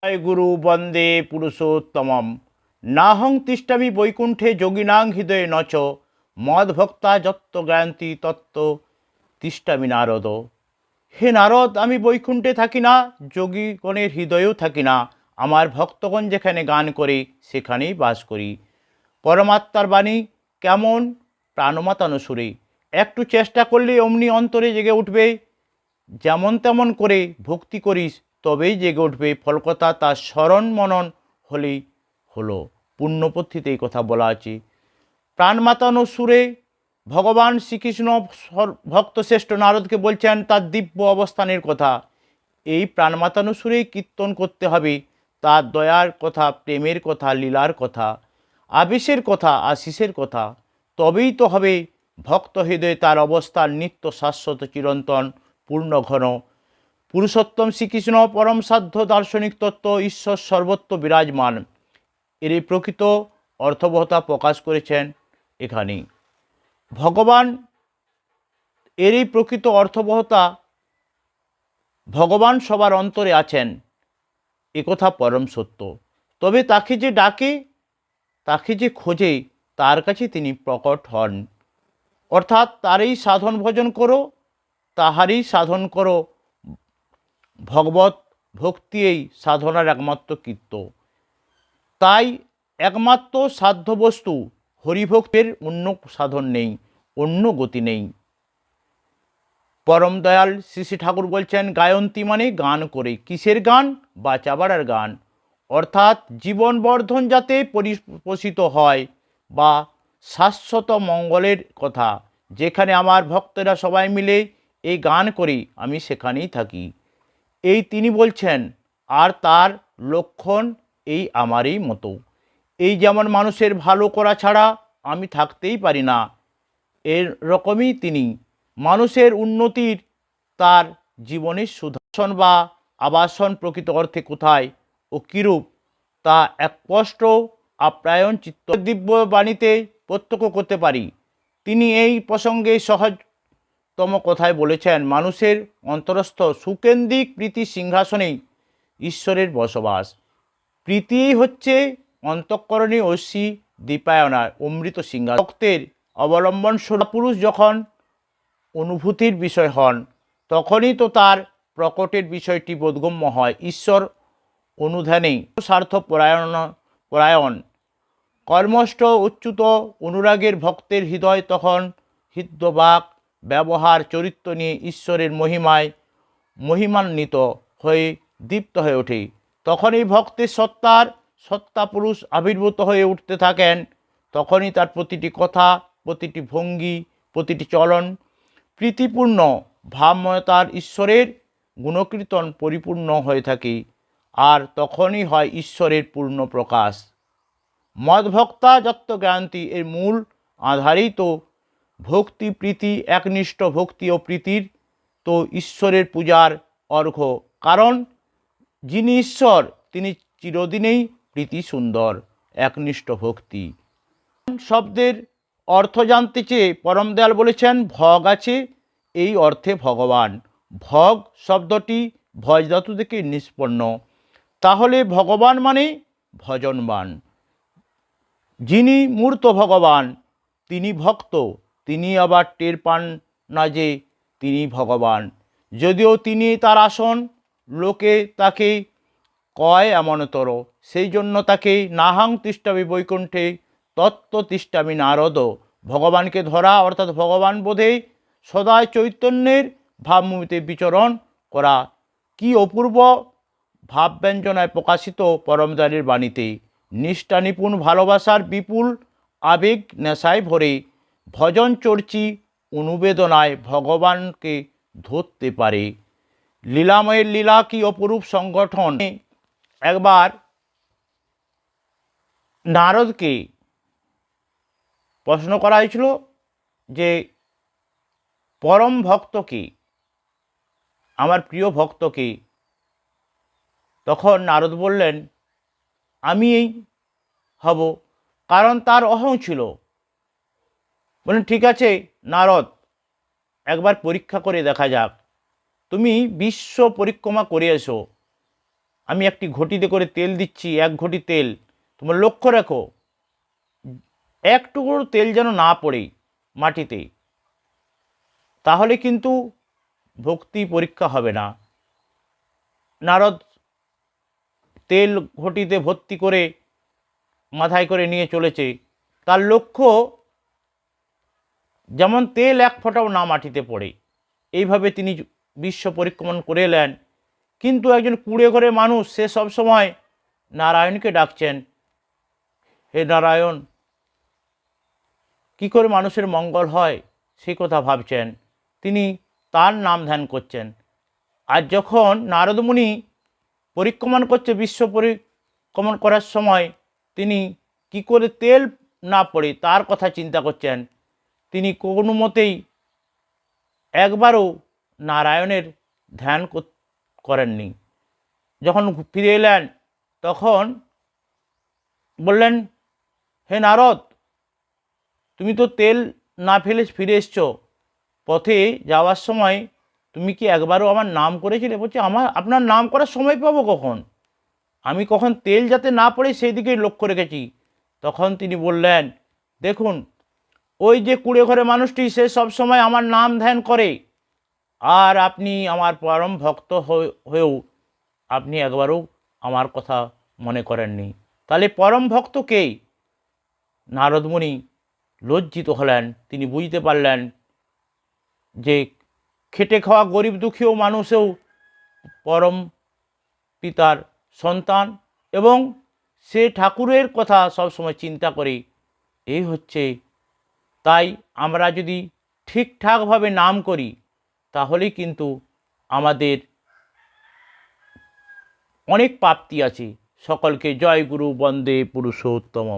জয় গুরু বন্দে পুরুষোত্তমম। নাহং তিষ্ঠামি বৈকুণ্ঠে যোগিনাং হৃদয়ে নচ মদভক্তা যত্ত গায়ন্তি তত্ত্ব তিষ্ঠামি নারদ। হে নারদ, আমি বৈকুণ্ঠে থাকি না, যোগীগণের হৃদয়েও থাকি না। আমার ভক্তগণ যেখানে গান করে সেখানেই বাস করি। পরমাত্মার বাণী কেমন? প্রাণমাতানো সুরে। একটু চেষ্টা করলে অমনি অন্তরে জেগে উঠবে। যেমন তেমন করে ভক্তি করিস তবেই জেগে উঠবে। ফলকথা তার স্মরণ মনন হলেই হলো। পুণ্যপথিতে এই কথা বলা আছে। প্রাণ মাতানো সুরে ভগবান শ্রীকৃষ্ণ ভক্তশ্রেষ্ঠ নারদকে বলছেন তার দিব্য অবস্থানের কথা। এই প্রাণ মাতানো সুরেই কীর্তন করতে হবে তার দয়ার কথা, প্রেমের কথা, লীলার কথা, আবেশের কথা, আশিসের কথা। তবেই তো হবে ভক্ত হৃদয়ে তার অবস্থান নিত্য শাশ্বত চিরন্তন পূর্ণ ঘন। পুরুষোত্তম শ্রীকৃষ্ণ পরম সাধ্য দার্শনিক তত্ত্ব, ঈশ্বর সর্বত্র বিরাজমান। এর এই প্রকৃত অর্থবহতা প্রকাশ করেছেন এখানেই। ভগবান এর এই প্রকৃত অর্থবহতা, ভগবান সবার অন্তরে আছেন একথা পরম সত্য। তবে তাকে যে ডাকে, তাকে যে খোঁজে, তার কাছে তিনি প্রকট হন। অর্থাৎ তারই সাধন ভজন করো, তাহারই সাধন করো। ভগবত ভক্তি এই সাধনার একমাত্র কীর্ত। তাই একমাত্র সাধ্য বস্তু হরিভক্তের, অন্য সাধন নেই, অন্য গতি নেই। পরম দয়াল শ্রী শ্রী ঠাকুর বলছেন গায়ন্তী মানে গান করে। কিসের গান? বাঁচা বাড়ার গান। অর্থাৎ জীবন বর্ধন যাতে পরিপোষিত হয় বা শাশ্বত মঙ্গলের কথা। যেখানে আমার ভক্তরা সবাই মিলে এই গান করি, আমি সেখানেই থাকি, এই তিনি বলছেন। আর তার লক্ষণ এই আমারই মতো। এই যেমন মানুষের ভালো করা ছাড়া আমি থাকতেই পারি না, এর রকমই তিনি। মানুষের উন্নতির, তার জীবনের সুদর্শন বা আবাসন প্রকৃত অর্থে কোথায় ও কীরূপ তা এক স্পষ্ট আপ্যায়ন চিত্ত দিব্য বাণীতে প্রত্যক্ষ করতে পারি। তিনি এই প্রসঙ্গে সহজতম কথায় বলেছেন, মানুষের অন্তরস্থ সুকেন্দ্রিক প্রীতি সিংহাসনেই ঈশ্বরের বসবাস। প্রীতিই হচ্ছে অন্তঃকরণে ঐশী দীপায়নার অমৃত সিংহাসন। ভক্তের অবলম্বন পুরুষ যখন অনুভূতির বিষয় হন, তখনই তো তার প্রকটের বিষয়টি বোধগম্য হয়। ঈশ্বর অনুধ্যানেই স্বার্থ পরায়ণ কর্মষ্ঠ উচ্যুত অনুরাগের ভক্তের হৃদয় তখন হৃদ্যবাক ব্যবহার চরিত্র নিয়ে ঈশ্বরের মহিমায় মহিমান্বিত হয়ে দীপ্ত হয়ে ওঠে। তখন এই ভক্তের সত্তা পুরুষ আবির্ভূত হয়ে উঠতে থাকেন। তখনই তার প্রতিটি কথা, প্রতিটি ভঙ্গি, প্রতিটি চলন প্রীতিপূর্ণ ভাবময়তার ঈশ্বরের গুণকীর্তন পরিপূর্ণ হয়ে থাকে। আর তখনই হয় ঈশ্বরের পূর্ণ প্রকাশ। মদভক্তা যত্ত জ্ঞান্তি এর মূল আধারেই তো ভক্তি, প্রীতি। একনিষ্ঠ ভক্তি ও প্রীতির তো ঈশ্বরের পূজার অর্ঘ্য। কারণ যিনি ঈশ্বর তিনি চিরদিনেই প্রীতি সুন্দর। একনিষ্ঠ ভক্তি শব্দের অর্থ জানতে চেয়ে পরম দয়াল বলেছেন ভগ আছে, এই অর্থে ভগবান। ভগ শব্দটি ভজ ধাতু থেকে নিষ্পন্ন। তাহলে ভগবান মানে ভজনবান। যিনি মূর্ত ভগবান তিনি ভক্ত, তিনি আবার টের পান না যে তিনি ভগবান। যদিও তিনি তার আসন, লোকে তাকে কয় এমনতর। সেই জন্য তাকে নাহাং তিষ্ঠামি বৈকুণ্ঠে তত্ত্ব তিষ্ঠামি নারদ। ভগবানকে ধরা অর্থাৎ ভগবান বোধে সদায় চৈতন্যের ভাবভূমিতে বিচরণ করা। কি অপূর্ব ভাবব্যঞ্জনায় প্রকাশিত পরমদারের বাণীতে। নিষ্ঠা নিপুণ ভালোবাসার বিপুল আবেগ নেশায় ভরে ভজন চর্চি অনুবেদনায় ভগবানকে ধরতে পারে। লীলাময়ের লীলা কি অপরূপ সংগঠন। একবার নারদকে প্রশ্ন করা হয়েছিল যে পরম ভক্তকে, আমার প্রিয় ভক্তকে। তখন নারদ বললেন আমি এই হব, কারণ তার অহং ছিল। বলেন ঠিক আছে নারদ, একবার পরীক্ষা করে দেখা যাক। তুমি বিশ্ব পরিক্রমা করে এসো, আমি একটি ঘটিতে করে তেল দিচ্ছি, 1 ঘটি তেল, তোমরা লক্ষ্য রাখো এক টুকরো তেল যেন না পড়ে মাটিতে, তাহলে কিন্তু ভক্তি পরীক্ষা হবে না। নারদ তেল ঘটিতে ভর্তি করে মাথায় করে নিয়ে চলেছে, তার লক্ষ্য যেমন তেল 1 ফোঁটাও না মাটিতে পড়ে, এইভাবে তিনি বিশ্ব পরিক্রমণ করে এলেন। কিন্তু একজন কুঁড়ে ঘরে মানুষ, সে সবসময় নারায়ণকে ডাকছেন, হে নারায়ণ, কি করে মানুষের মঙ্গল হয় সেই কথা ভাবছেন, তিনি তার নাম ধ্যান করছেন। আর যখন নারদমুনি পরিক্রমণ করছে, বিশ্ব পরিক্রমণ করার সময় তিনি কি করে তেল না পড়ে তার কথা চিন্তা করছেন। তিনি কোনো মতেই একবারও নারায়ণের ধ্যান করেননি। যখন ফিরে এলেন তখন বললেন, হে নারদ, তুমি তো তেল না ফেলে ফিরে এসছো, পথে যাওয়ার সময় তুমি কি একবারও আমার নাম করেছিলে? বলছে, আপনার নাম করার সময় পাবো কখন? আমি কখন তেল যাতে না পড়ে সেই দিকেই লক্ষ্য রেখেছি। তখন তিনি বললেন, দেখুন, ওই যে কুঁড়ে ঘরে মানুষটি, সে সবসময় আমার নাম ধ্যান করে, আর আপনি আমার পরম ভক্ত হয়েও আপনি একবারও আমার কথা মনে করেননি। তাহলে পরম ভক্ত কে? নারদমুনি লজ্জিত হলেন। তিনি বুঝতে পারলেন যে খেটে খাওয়া গরিব দুঃখীও মানুষেও পরম পিতার সন্তান, এবং সে ঠাকুরের কথা সবসময় চিন্তা করে। এই হচ্ছে, তাই আমরা যদি ঠিকঠাকভাবে নাম করি তাহলেই কিন্তু আমাদের অনেক প্রাপ্তি আছে। সকলকে জয় গুরু, বন্দে পুরুষোত্তম।